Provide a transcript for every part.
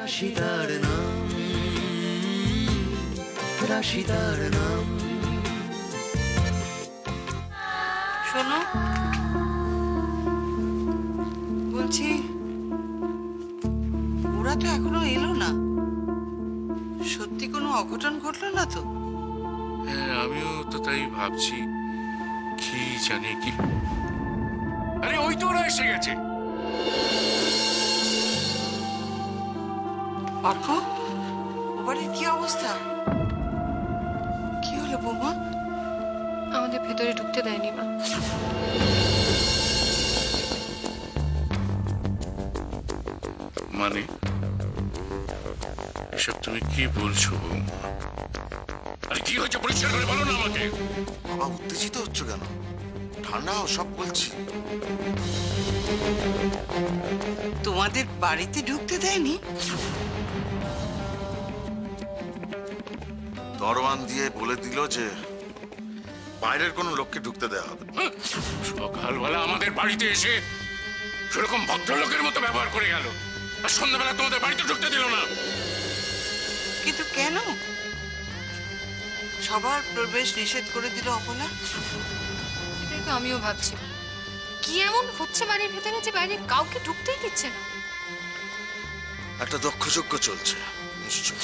রাশিদার নাম, রাশিদার নাম। শোনো, বলছি ওরা তো এখনো এলো না। সত্যি কোনো অঘটন ঘটলো না তো? হ্যাঁ, আমিও তো তাই ভাবছি। কি জানি কি। আরে ওই তো ওরা এসে গেছে। অর্ক, ও বাড়ির কি অবস্থা? কি হলো বৌমা? আমাদের ভেতরে ঢুকতে দেয়নি মা। মানে এসব তুমি কি বলছো বৌমা? আরে কি হয়েছে পরিষ্কার করে বলো না আমাকে। বাবা উত্তেজিত হচ্ছ কেন? ঠান্ডা হও, সব বলছি। তোমাদের বাড়িতে ঢুকতে দেয়নি? দরওয়ান দিয়ে বলে দিল যে বাইরের কোনো লোককে ঢুকতে দেওয়া হবে। সকালবেলা আমাদের বাড়িতে এসে সেরকম ভদ্রলোকের মতো ব্যবহার করে গেল, আর সন্ধ্যাবেলা তোমাদের বাড়িতে ঢুকতে দিল না। কিন্তু কেন? সবার প্রবেশ নিষেধ করে দিল অপলা। এটাই তো আমিও ভাবছি, কি এমন হচ্ছে বাড়ির ভেতরে যে বাইরে কাউকে ঢুকতেই দিচ্ছে না। একটা দক্ষযজ্ঞ চলছে নিশ্চয়।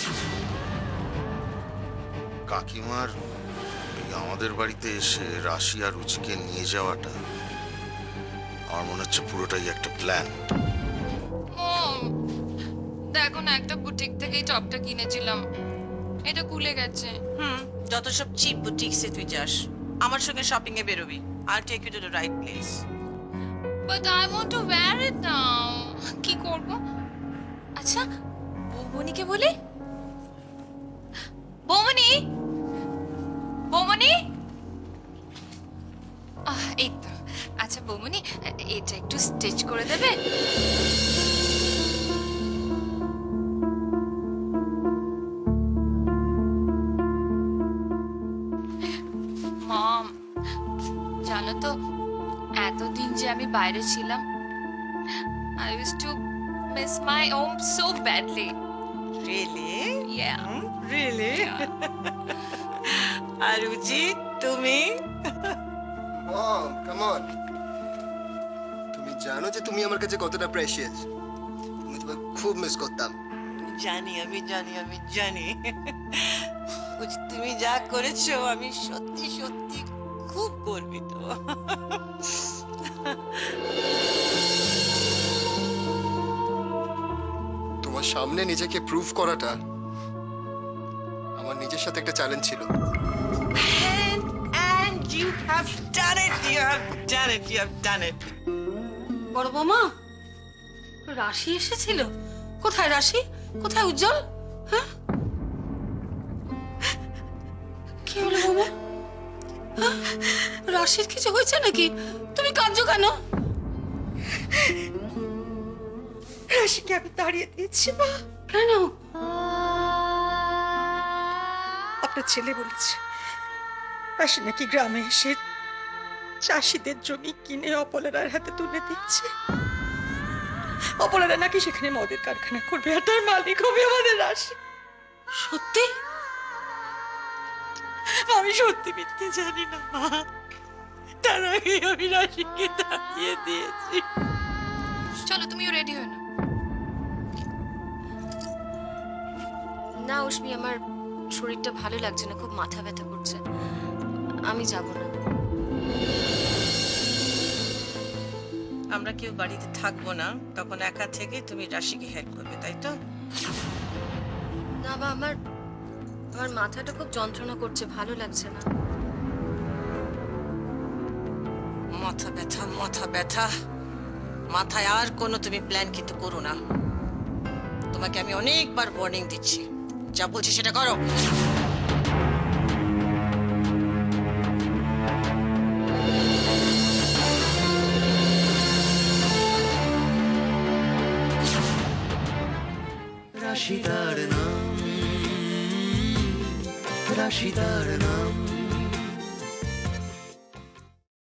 কাকিমার এই আমাদের বাড়িতে এসে রাশি আর রুচিকে নিয়ে যাওয়াটা আমার মনে হচ্ছে পুরোটাই একটা প্ল্যান। দেখো না, একটা বুটিক থেকে এই টপটা কিনেছিলাম, এটা খুলে গেছে। যত সব চিপ বুটিক্সে তুই যাস, আমার সঙ্গে শপিং এ বেরোবি। I'll take you to the right place. But I want to wear it now. কি করব? আচ্ছা, বৌমনিকে বলি। বৌমনি, বৌমনি। এই তো। আচ্ছা বৌমনি, এটা একটু স্টিচ করে দেবে? মম, জানো তো এতদিন যে আমি বাইরে ছিলাম, I used to miss my home so badly. Really? Yeah. Really? আর রুচি, তুমি? মম, কাম অন। তুমি জানো যে তুমি আমার কাছে কতটা প্রেশিয়াস। আমি তোমাকে খুব মিস করতাম। আমি জানি। তুমি যা করেছো আমি সত্যি সত্যি খুব গর্বিত। তোমার সামনে নিজেকে প্রুভ করাটা আমার নিজের সাথে একটা চ্যালেঞ্জ ছিল। And you have done it. You have done it. বড় বৌমা, রাশি এসেছিল? কোথায় রাশি? কোথায় উজ্জ্বল? হ্যাঁ, কি হলো বৌমা? হ্যাঁ? রাশির কিছু হয়েছে নাকি? তুমি কাঁদছো কেন? রাশিকে আমি তাড়িয়ে দিয়েছি মা। কেন? আপনার ছেলে বলেছে রাশি নাকি গ্রামে এসে চাষিদের জমি কিনে অপলার হাতে তুলে দিচ্ছে। অপলারা নাকি সেখানে মদের কারখানা করবে, আর তার মালিক হবে আমাদের রাশি। সত্যি? আমি সত্যি মিথ্যে জানি না মা, তার আগে আমি রাশিকে তাড়িয়ে দিয়েছি। চলো, তুমিও রেডি হয়ে নাও। না উষ্মি, আমার শরীরটা ভালো লাগছে না, খুব মাথা ব্যথা করছে, আমি যাব না। আমরা কেউ বাড়িতে থাকবো না, তখন একা থেকে তুমি রাশিকে হেল্প করবে, তাই তো? না বা, আমার মাথাটা খুব যন্ত্রণা করছে, ভালো লাগছে না। মাথা ব্যথা মাথায় আর কোনো তুমি প্ল্যান কিন্তু করো না। তোমাকে আমি অনেকবার ওয়ার্নিং দিচ্ছি, যা বলছি সেটা করো। রাশিদার নাম, রাশিদার নাম।